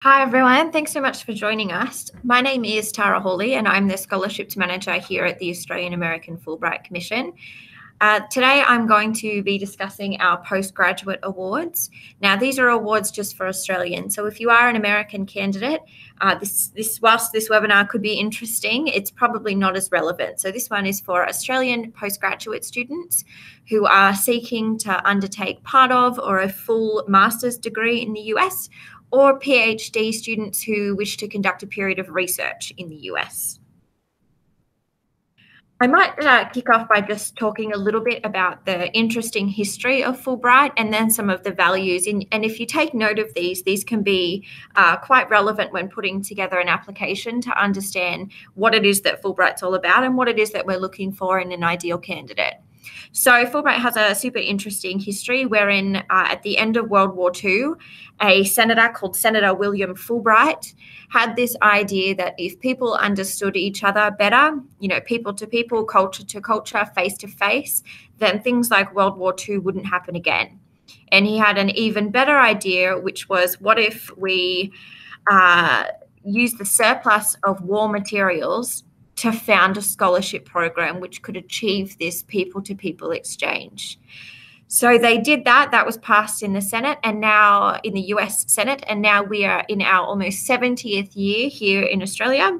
Hi everyone, thanks so much for joining us. My name is Tara Hawley and I'm the Scholarships Manager here at the Australian American Fulbright Commission. Today I'm going to be discussing our postgraduate awards. Now these are awards just for Australians, so if you are an American candidate, whilst this webinar could be interesting, it's probably not as relevant. So this one is for Australian postgraduate students who are seeking to undertake part of or a full master's degree in the US, or PhD students who wish to conduct a period of research in the US. I might kick off by just talking a little bit about the interesting history of Fulbright and then some of the values. And if you take note of these can be quite relevant when putting together an application to understand what it is that Fulbright's all about and what it is that we're looking for in an ideal candidate. So Fulbright has a super interesting history wherein at the end of World War II, a senator called Senator William Fulbright had this idea that if people understood each other better, people to people, culture to culture, face to face, then things like World War II wouldn't happen again. And he had an even better idea, which was, what if we use the surplus of war materials to found a scholarship program which could achieve this people-to-people exchange. So they did that. That was passed in the Senate and now in the US Senate. And now we are in our almost 70th year here in Australia.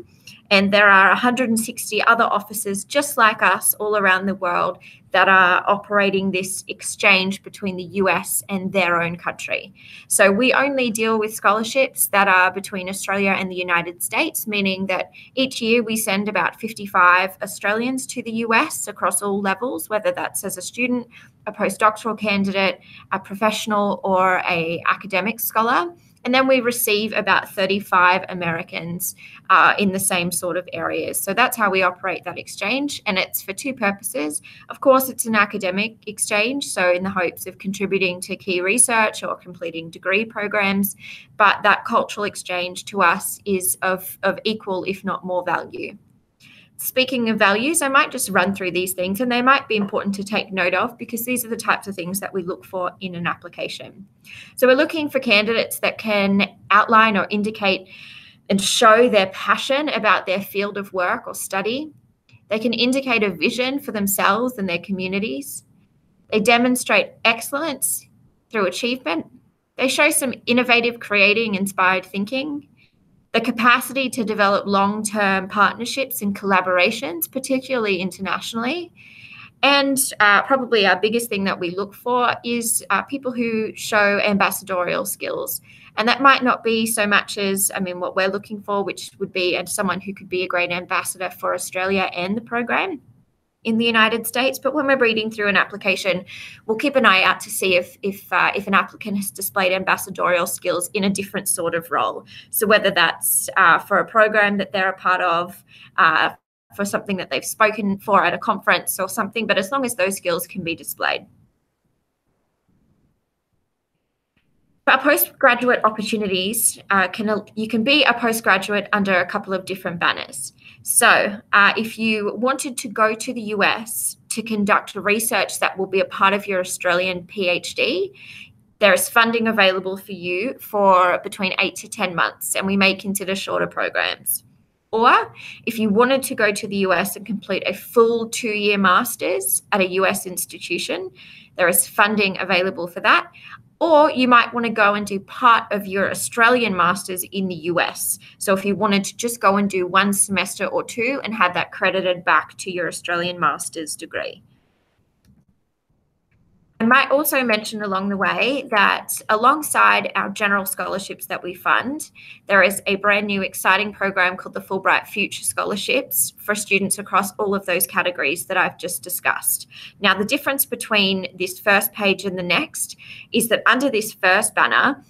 And there are 160 other offices just like us all around the world that are operating this exchange between the US and their own country. So we only deal with scholarships that are between Australia and the United States, meaning that each year we send about 55 Australians to the US across all levels, whether that's as a student, a postdoctoral candidate, a professional, or an academic scholar. And then we receive about 35 Americans in the same sort of areas. So that's how we operate that exchange. And it's for two purposes. Of course, it's an academic exchange, so in the hopes of contributing to key research or completing degree programs. But that cultural exchange to us is of equal, if not more, value. Speaking of values, I might just run through these things, and they might be important to take note of because these are the types of things that we look for in an application. So we're looking for candidates that can outline or indicate and show their passion about their field of work or study. They can indicate a vision for themselves and their communities. They demonstrate excellence through achievement. They show some innovative, creating, inspired thinking. The capacity to develop long-term partnerships and collaborations, particularly internationally. And probably our biggest thing that we look for is people who show ambassadorial skills. And that might not be so much as, what we're looking for, which would be someone who could be a great ambassador for Australia and the program in the United States. But when we're reading through an application, we'll keep an eye out to see if an applicant has displayed ambassadorial skills in a different sort of role. So whether that's for a program that they're a part of, for something that they've spoken for at a conference or something, but as long as those skills can be displayed. For our postgraduate opportunities, you can be a postgraduate under a couple of different banners. So if you wanted to go to the US to conduct research that will be a part of your Australian PhD, there is funding available for you for between 8 to 10 months, and we may consider shorter programs. Or if you wanted to go to the US and complete a full 2-year master's at a US institution, there is funding available for that. Or you might want to go and do part of your Australian master's in the US. So if you wanted to just go and do 1 semester or 2 and have that credited back to your Australian master's degree. I might also mention along the way that alongside our general scholarships that we fund, there is a brand new exciting program called the Fulbright Future Scholarships for students across all of those categories that I've just discussed. Now, the difference between this first page and the next is that under this first banner,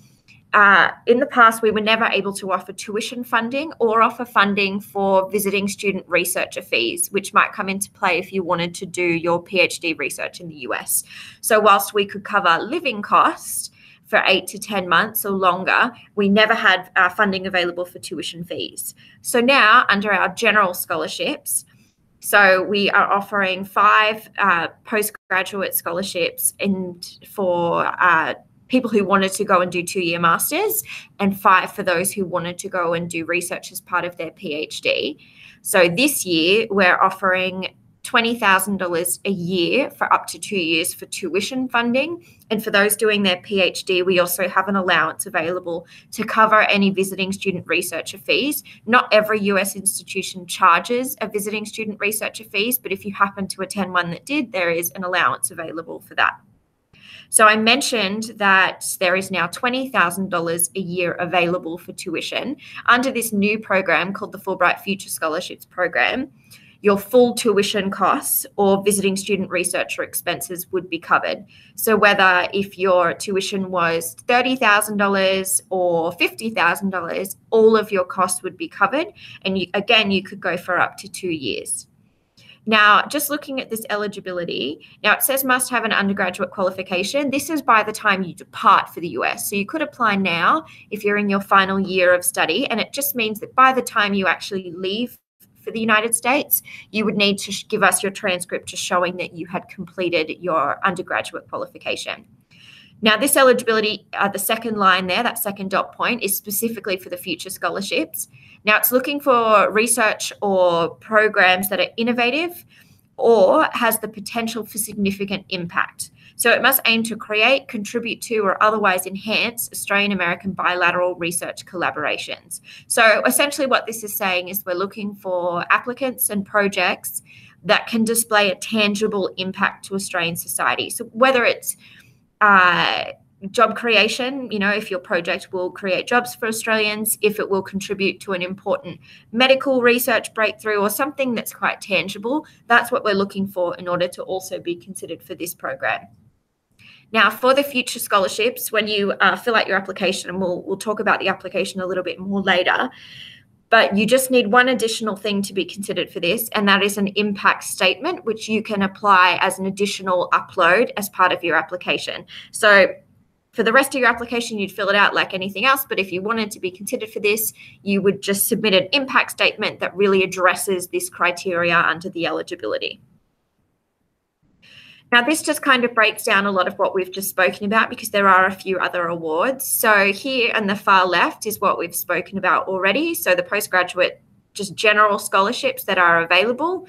in the past, we were never able to offer tuition funding or offer funding for visiting student researcher fees, which might come into play if you wanted to do your PhD research in the US. So whilst we could cover living costs for 8 to 10 months or longer, we never had funding available for tuition fees. So now, under our general scholarships, so we are offering 5 postgraduate scholarships for people who wanted to go and do 2-year masters, and 5 for those who wanted to go and do research as part of their PhD. So this year we're offering $20,000 a year for up to 2 years for tuition funding. And for those doing their PhD, we also have an allowance available to cover any visiting student researcher fees. Not every US institution charges a visiting student researcher fees, but if you happen to attend one that did, there is an allowance available for that. So I mentioned that there is now $20,000 a year available for tuition. Under this new program called the Fulbright Future Scholarships Program, your full tuition costs or visiting student researcher expenses would be covered. So whether if your tuition was $30,000 or $50,000, all of your costs would be covered. And you could go for up to 2 years. Now, just looking at this eligibility, now it says must have an undergraduate qualification. This is by the time you depart for the US. So you could apply now if you're in your final year of study, and it just means that by the time you actually leave for the United States, you would need to give us your transcript just showing that you had completed your undergraduate qualification. Now, this eligibility, the second line there, that second dot point, is specifically for the future scholarships. Now, it's looking for research or programs that are innovative or has the potential for significant impact. So it must aim to create, contribute to, or otherwise enhance Australian-American bilateral research collaborations. So essentially what this is saying is we're looking for applicants and projects that can display a tangible impact to Australian society. So whether it's job creation, if your project will create jobs for Australians, if it will contribute to an important medical research breakthrough or something that's quite tangible, that's what we're looking for in order to also be considered for this program. Now, for the future scholarships, when you fill out your application, and we'll talk about the application a little bit more later, but you just need one additional thing to be considered for this, and that is an impact statement, which you can apply as an additional upload as part of your application. So for the rest of your application, you'd fill it out like anything else, but if you wanted to be considered for this, you would just submit an impact statement that really addresses this criteria under the eligibility. Now, this just kind of breaks down a lot of what we've just spoken about because there are a few other awards. So here on the far left is what we've spoken about already. So the postgraduate, just general scholarships that are available.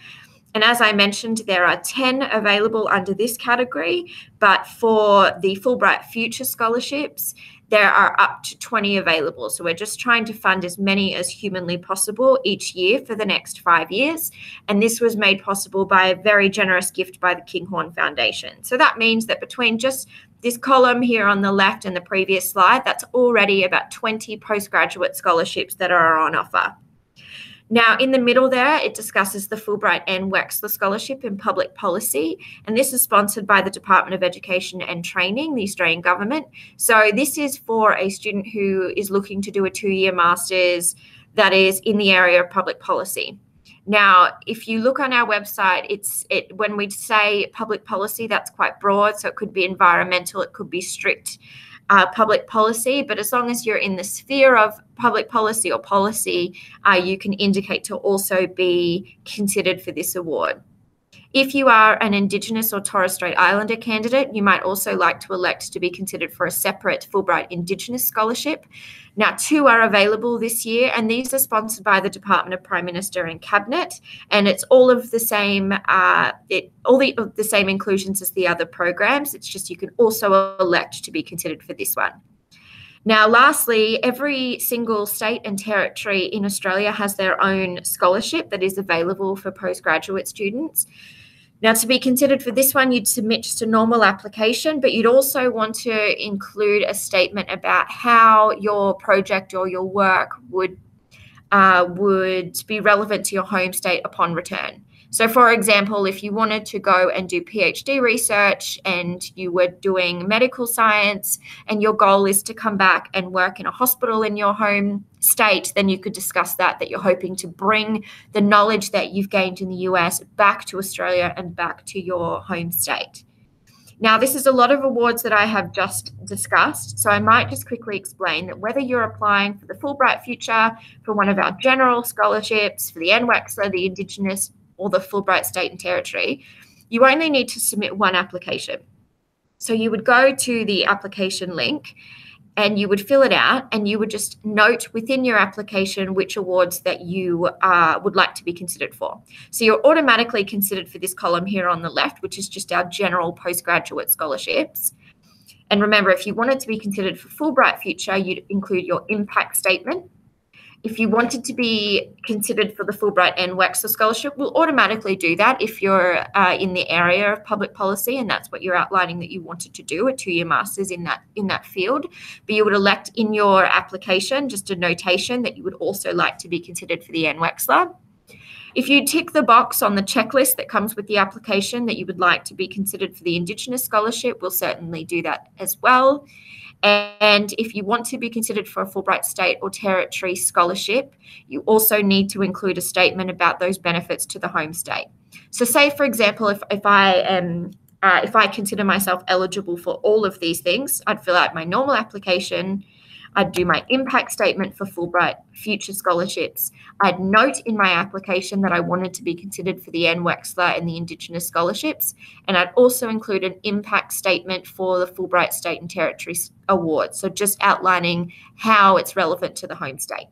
And as I mentioned, there are 10 available under this category, but for the Fulbright Future Scholarships, there are up to 20 available. So we're just trying to fund as many as humanly possible each year for the next 5 years. And this was made possible by a very generous gift by the Kinghorn Foundation. So that means that between just this column here on the left and the previous slide, that's already about 20 postgraduate scholarships that are on offer. Now, in the middle there, it discusses the Fulbright and Wexler Scholarship in Public Policy, and this is sponsored by the Department of Education and Training, the Australian government. So this is for a student who is looking to do a 2-year master's that is in the area of public policy. Now, if you look on our website, when we say public policy, that's quite broad. So it could be environmental, it could be strict public policy, but as long as you're in the sphere of public policy or policy, you can indicate to also be considered for this award. If you are an Indigenous or Torres Strait Islander candidate, you might also like to elect to be considered for a separate Fulbright Indigenous Scholarship. Now, 2 are available this year, and these are sponsored by the Department of Prime Minister and Cabinet, and it's all of the same, the same inclusions as the other programs. It's just you can also elect to be considered for this one. Now, lastly, every single state and territory in Australia has their own scholarship that is available for postgraduate students. Now, to be considered for this one, you'd submit just a normal application, but you'd also want to include a statement about how your project or your work would be relevant to your home state upon return. So, for example, if you wanted to go and do PhD research and you were doing medical science and your goal is to come back and work in a hospital in your home state, then you could discuss that you're hoping to bring the knowledge that you've gained in the US back to Australia and back to your home state. Now, this is a lot of awards that I have just discussed, so I might just quickly explain that whether you're applying for the Fulbright Future, for one of our general scholarships, for the NWEXLA, the Indigenous, or the Fulbright State and Territory, you only need to submit one application. So you would go to the application link and you would fill it out, and you would just note within your application which awards that you would like to be considered for. So you're automatically considered for this column here on the left, which is just our general postgraduate scholarships. And remember, if you wanted to be considered for Fulbright Future, you'd include your impact statement. If you wanted to be considered for the Fulbright and Wexler Scholarship, we'll automatically do that if you're in the area of public policy and that's what you're outlining that you wanted to do, a 2-year master's in that field. But you would elect in your application just a notation that you would also like to be considered for the Wexler. If you tick the box on the checklist that comes with the application that you would like to be considered for the Indigenous Scholarship, we'll certainly do that as well. And if you want to be considered for a Fulbright State or Territory Scholarship, you also need to include a statement about those benefits to the home state. So say, for example, if I consider myself eligible for all of these things, I'd fill out my normal application, I'd do my impact statement for Fulbright Future Scholarships. I'd note in my application that I wanted to be considered for the Wexler and the Indigenous Scholarships. And I'd also include an impact statement for the Fulbright State and Territory Award. So just outlining how it's relevant to the home state.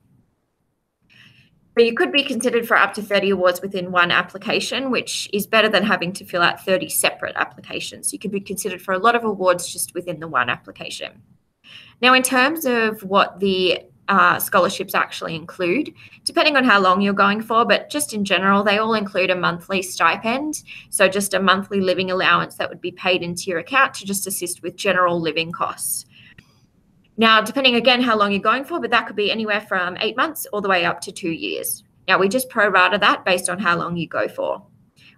But you could be considered for up to 30 awards within one application, which is better than having to fill out 30 separate applications. You could be considered for a lot of awards just within the one application. Now, in terms of what the scholarships actually include, depending on how long you're going for, but just in general, they all include a monthly stipend. So just a monthly living allowance that would be paid into your account to just assist with general living costs. Now, depending again how long you're going for, but that could be anywhere from 8 months all the way up to 2 years. Now, we just prorata that based on how long you go for.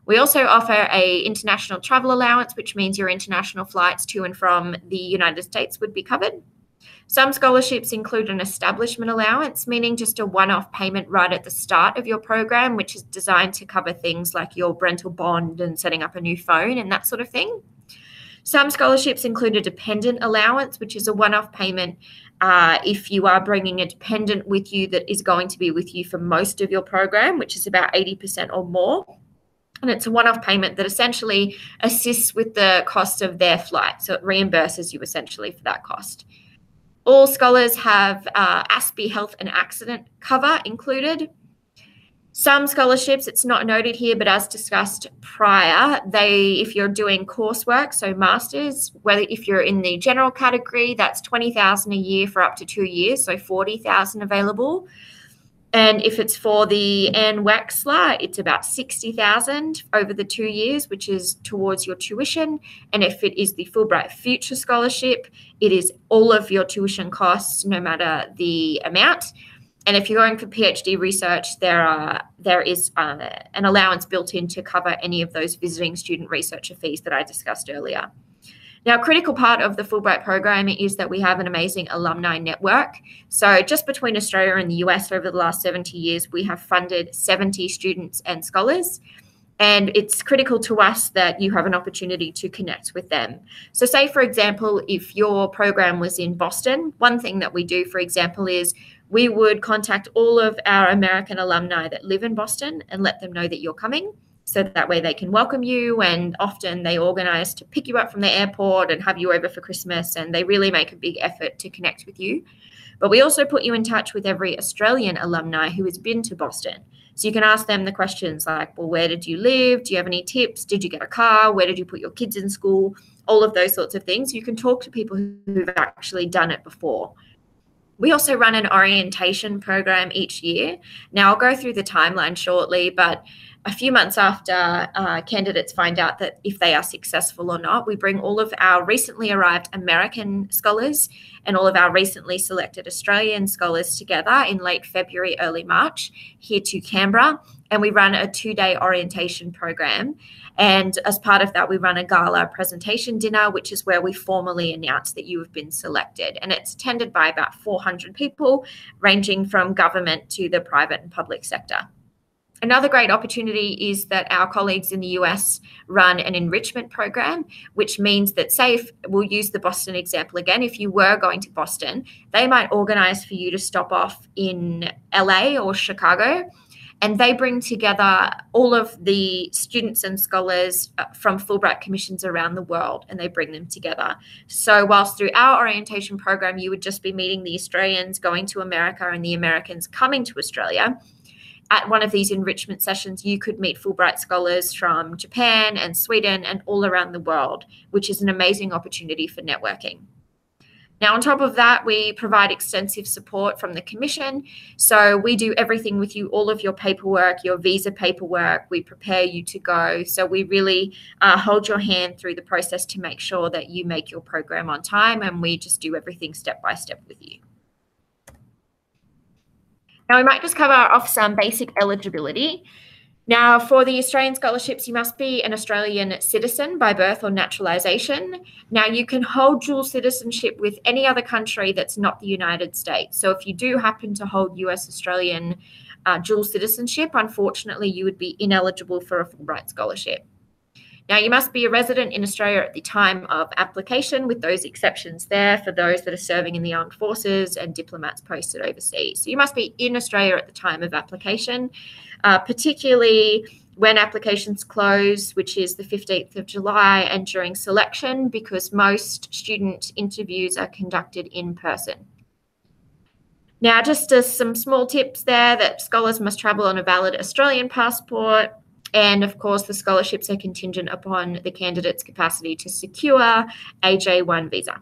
We also offer an international travel allowance, which means your international flights to and from the United States would be covered. Some scholarships include an establishment allowance, meaning just a one-off payment right at the start of your program, which is designed to cover things like your rental bond and setting up a new phone and that sort of thing. Some scholarships include a dependent allowance, which is a one-off payment if you are bringing a dependent with you that is going to be with you for most of your program, which is about 80% or more. And it's a one-off payment that essentially assists with the cost of their flight. So it reimburses you essentially for that cost. All scholars have ASPE health and accident cover included. Some scholarships, it's not noted here, but as discussed prior, if you're doing coursework, so masters, whether if you're in the general category, that's $20,000 a year for up to 2 years, so $40,000 available. And if it's for the Wexler, it's about $60,000 over the 2 years, which is towards your tuition. And if it is the Fulbright Future Scholarship, it is all of your tuition costs, no matter the amount. And if you're going for PhD research, there is an allowance built in to cover any of those visiting student researcher fees that I discussed earlier. Now, a critical part of the Fulbright program is that we have an amazing alumni network. So just between Australia and the US over the last 70 years, we have funded 70 students and scholars. And it's critical to us that you have an opportunity to connect with them. So say, for example, if your program was in Boston, one thing that we do, for example, is we would contact all of our American alumni that live in Boston and let them know that you're coming. So that way they can welcome you, and often they organize to pick you up from the airport and have you over for Christmas, and they really make a big effort to connect with you. But we also put you in touch with every Australian alumni who has been to Boston. So you can ask them the questions like, well, where did you live? Do you have any tips? Did you get a car? Where did you put your kids in school? All of those sorts of things. You can talk to people who've actually done it before. We also run an orientation program each year. Now, I'll go through the timeline shortly, but a few months after candidates find out that if they are successful or not, we bring all of our recently arrived American scholars and all of our recently selected Australian scholars together in late February, early March here to Canberra, and we run a 2-day orientation program. And as part of that, we run a gala presentation dinner, which is where we formally announce that you have been selected. And it's attended by about 400 people, ranging from government to the private and public sector. Another great opportunity is that our colleagues in the US run an enrichment program, which means that, say, if we'll use the Boston example again, if you were going to Boston, they might organize for you to stop off in LA or Chicago. And they bring together all of the students and scholars from Fulbright commissions around the world, and they bring them together. So whilst through our orientation program, you would just be meeting the Australians going to America and the Americans coming to Australia, at one of these enrichment sessions, you could meet Fulbright scholars from Japan and Sweden and all around the world, which is an amazing opportunity for networking. Now, on top of that, we provide extensive support from the Commission. So we do everything with you, all of your paperwork, your visa paperwork, we prepare you to go. So we really hold your hand through the process to make sure that you make your program on time, and we just do everything step by step with you. Now, we might just cover off some basic eligibility. Now, for the Australian scholarships, you must be an Australian citizen by birth or naturalisation. Now, you can hold dual citizenship with any other country that's not the United States. So if you do happen to hold US-Australian dual citizenship, unfortunately, you would be ineligible for a Fulbright scholarship. Now, you must be a resident in Australia at the time of application, with those exceptions there for those that are serving in the armed forces and diplomats posted overseas. So you must be in Australia at the time of application, particularly when applications close, which is the 15th of July, and during selection, because most student interviews are conducted in person. Now, just some small tips there, that scholars must travel on a valid Australian passport. And of course, the scholarships are contingent upon the candidate's capacity to secure a J1 visa.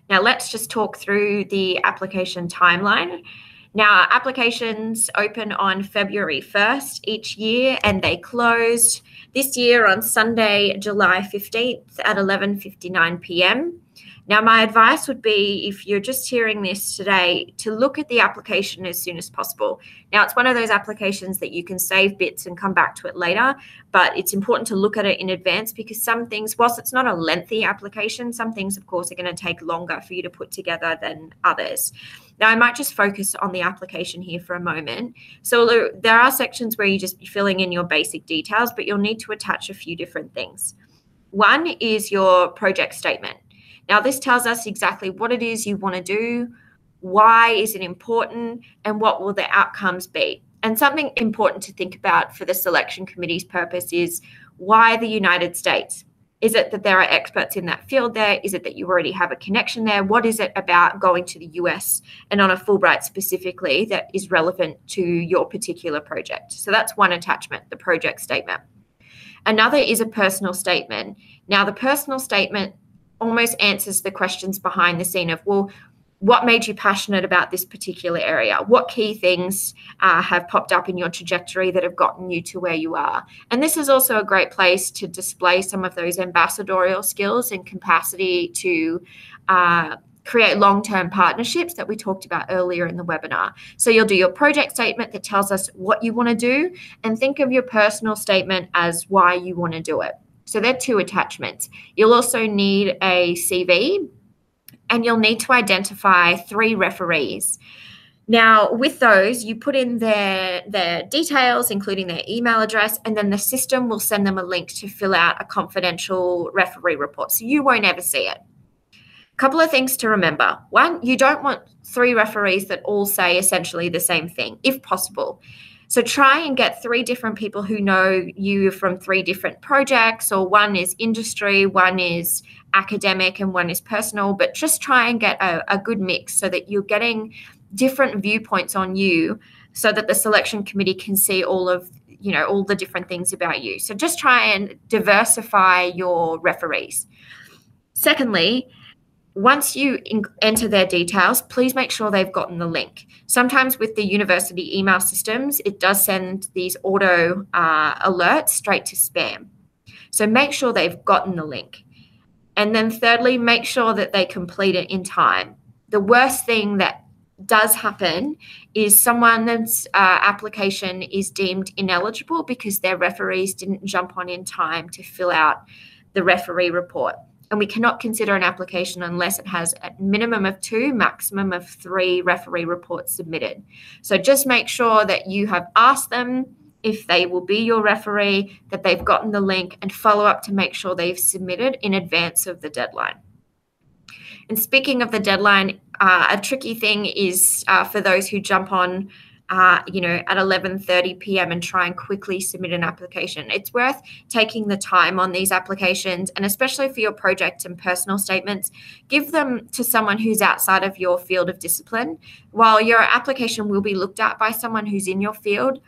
Now, let's just talk through the application timeline. Now, applications open on February 1st each year, and they close this year on Sunday, July 15th at 11:59 p.m. Now, my advice would be, if you're just hearing this today, to look at the application as soon as possible. Now, it's one of those applications that you can save bits and come back to it later, but it's important to look at it in advance, because some things, whilst it's not a lengthy application, some things, of course, are going to take longer for you to put together than others. Now, I might just focus on the application here for a moment. So there are sections where you just be filling in your basic details, but you'll need to attach a few different things. One is your project statement. Now, this tells us exactly what it is you want to do, why is it important, and what will the outcomes be. And something important to think about for the selection committee's purpose is, why the United States? Is it that there are experts in that field there? Is it that you already have a connection there? What is it about going to the US and on a Fulbright specifically that is relevant to your particular project? So that's one attachment, the project statement. Another is a personal statement. Now, the personal statement almost answers the questions behind the scene of, well, what made you passionate about this particular area? What key things have popped up in your trajectory that have gotten you to where you are? And this is also a great place to display some of those ambassadorial skills and capacity to create long-term partnerships that we talked about earlier in the webinar. So you'll do your project statement that tells us what you want to do, and think of your personal statement as why you want to do it. So they're two attachments. You'll also need a CV, and you'll need to identify 3 referees. Now, with those, you put in their details, including their email address, and then the system will send them a link to fill out a confidential referee report. So you won't ever see it. A couple of things to remember. One, you don't want 3 referees that all say essentially the same thing, if possible. So try and get 3 different people who know you from 3 different projects, or one is industry, one is academic, and one is personal, but just try and get a good mix so that you're getting different viewpoints on you, so that the selection committee can see all the different things about you. So just try and diversify your referees. Secondly, once you enter their details, please make sure they've gotten the link. Sometimes with the university email systems, it does send these auto alerts straight to spam. So make sure they've gotten the link. And then thirdly, make sure that they complete it in time. The worst thing that does happen is someone's application is deemed ineligible because their referees didn't jump on in time to fill out the referee report. And we cannot consider an application unless it has a minimum of 2, maximum of 3 referee reports submitted. So just make sure that you have asked them if they will be your referee, that they've gotten the link, and follow up to make sure they've submitted in advance of the deadline. And speaking of the deadline, a tricky thing is for those who jump on at 11:30 p.m. and try and quickly submit an application. It's worth taking the time on these applications, and especially for your project and personal statements, give them to someone who's outside of your field of discipline. While your application will be looked at by someone who's in your field,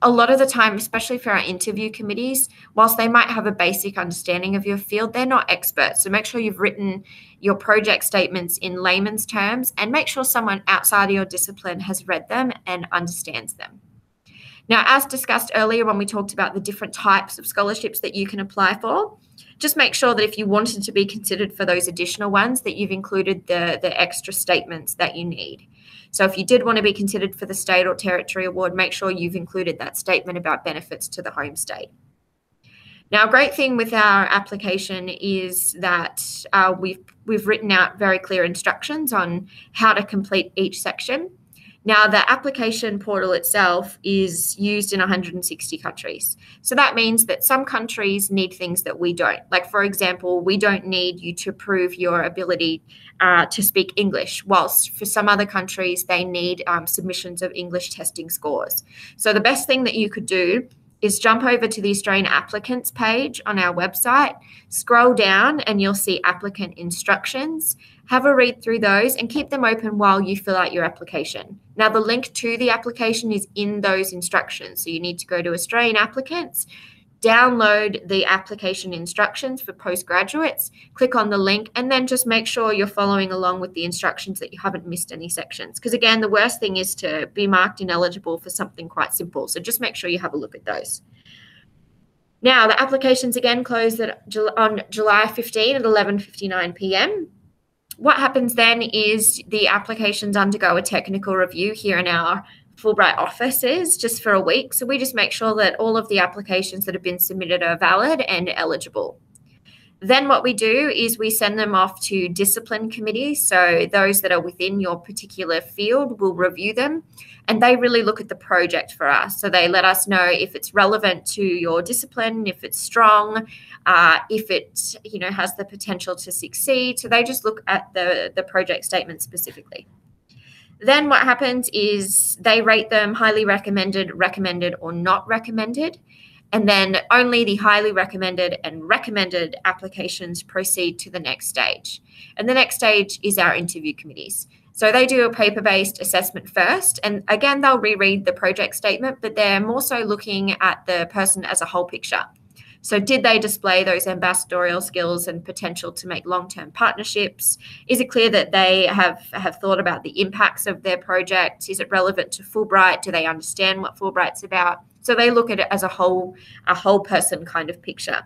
a lot of the time, especially for our interview committees, whilst they might have a basic understanding of your field, they're not experts. So make sure you've written your project statements in layman's terms, and make sure someone outside of your discipline has read them and understands them. Now, as discussed earlier when we talked about the different types of scholarships that you can apply for, just make sure that if you wanted to be considered for those additional ones, that you've included the extra statements that you need. So if you did want to be considered for the state or territory award, make sure you've included that statement about benefits to the home state. Now, a great thing with our application is that we've written out very clear instructions on how to complete each section. Now, the application portal itself is used in 160 countries. So that means that some countries need things that we don't. Like, for example, we don't need you to prove your ability to speak English, whilst for some other countries, they need submissions of English testing scores. So the best thing that you could do is jump over to the Australian applicants page on our website, scroll down, and you'll see applicant instructions. Have a read through those and keep them open while you fill out your application. Now, the link to the application is in those instructions. So you need to go to Australian applicants, download the application instructions for postgraduates, click on the link, and then just make sure you're following along with the instructions, that you haven't missed any sections. Because again, the worst thing is to be marked ineligible for something quite simple. So just make sure you have a look at those. Now, the applications again close on July 15 at 11:59 p.m. What happens then is the applications undergo a technical review here in our Fulbright offices just for a week. So we just make sure that all of the applications that have been submitted are valid and eligible. Then what we do is we send them off to discipline committees. So those that are within your particular field will review them, and they really look at the project for us. So they let us know if it's relevant to your discipline, if it's strong, if it has the potential to succeed. So they just look at the project statement specifically. Then what happens is they rate them highly recommended, recommended, or not recommended. And then only the highly recommended and recommended applications proceed to the next stage. And the next stage is our interview committees. So they do a paper-based assessment first. And again, they'll reread the project statement, but they're more so looking at the person as a whole picture. So did they display those ambassadorial skills and potential to make long-term partnerships? Is it clear that they have thought about the impacts of their project? Is it relevant to Fulbright? Do they understand what Fulbright's about? So they look at it as a whole person kind of picture.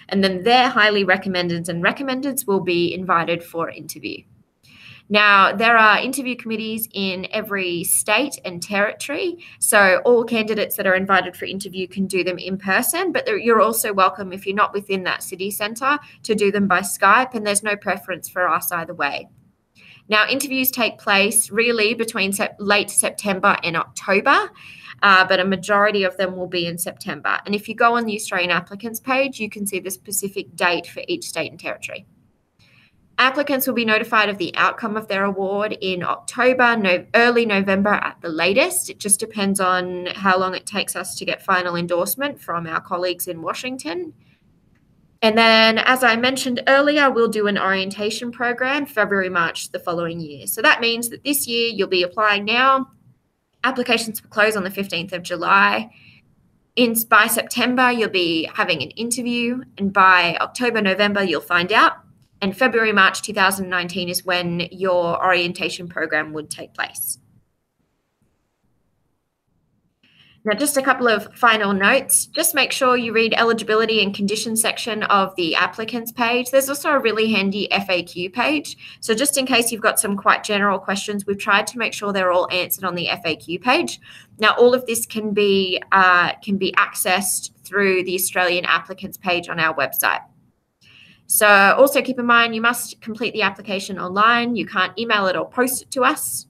And then their highly recommendeds and recommendeds will be invited for interview. Now, there are interview committees in every state and territory. So all candidates that are invited for interview can do them in person, but you're also welcome, if you're not within that city centre, to do them by Skype, and there's no preference for us either way. Now, interviews take place really between late September and October, but a majority of them will be in September. And if you go on the Australian applicants page, you can see the specific date for each state and territory. Applicants will be notified of the outcome of their award in October, early November at the latest. It just depends on how long it takes us to get final endorsement from our colleagues in Washington. And then, as I mentioned earlier, we'll do an orientation program February, March the following year. So that means that this year you'll be applying now. Applications will close on the 15th of July. By September, you'll be having an interview, and by October, November, you'll find out. And February, March 2019 is when your orientation program would take place. Now, just a couple of final notes. Just make sure you read eligibility and conditions section of the applicants page. There's also a really handy FAQ page. So just in case you've got some quite general questions, we've tried to make sure they're all answered on the FAQ page. Now, all of this can be accessed through the Australian applicants page on our website. So also keep in mind, you must complete the application online. You can't email it or post it to us.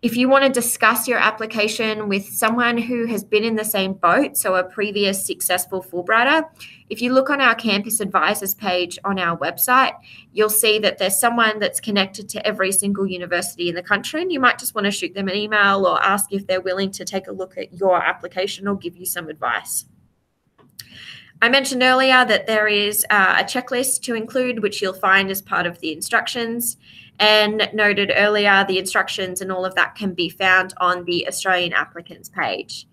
If you want to discuss your application with someone who has been in the same boat, so a previous successful Fulbrighter, if you look on our campus advisors page on our website, you'll see that there's someone that's connected to every single university in the country, and you might just want to shoot them an email or ask if they're willing to take a look at your application or give you some advice. I mentioned earlier that there is a checklist to include, which you'll find as part of the instructions. And noted earlier, the instructions and all of that can be found on the Australian applicants page.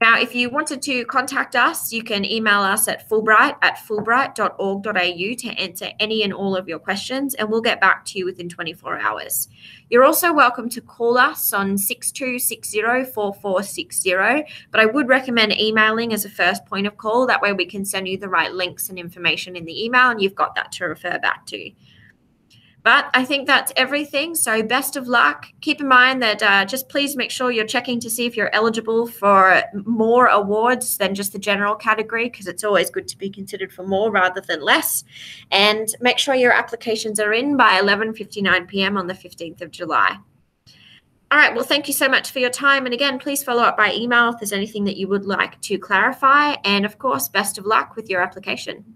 Now, if you wanted to contact us, you can email us at fulbright@fulbright.org.au to answer any and all of your questions, and we'll get back to you within 24 hours. You're also welcome to call us on 6260-4460, but I would recommend emailing as a first point of call. That way we can send you the right links and information in the email, and you've got that to refer back to. But I think that's everything. So best of luck. Keep in mind that just please make sure you're checking to see if you're eligible for more awards than just the general category, because it's always good to be considered for more rather than less. And make sure your applications are in by 11:59 p.m. on the 15th of July. All right, well, thank you so much for your time. And again, please follow up by email if there's anything that you would like to clarify. And of course, best of luck with your application.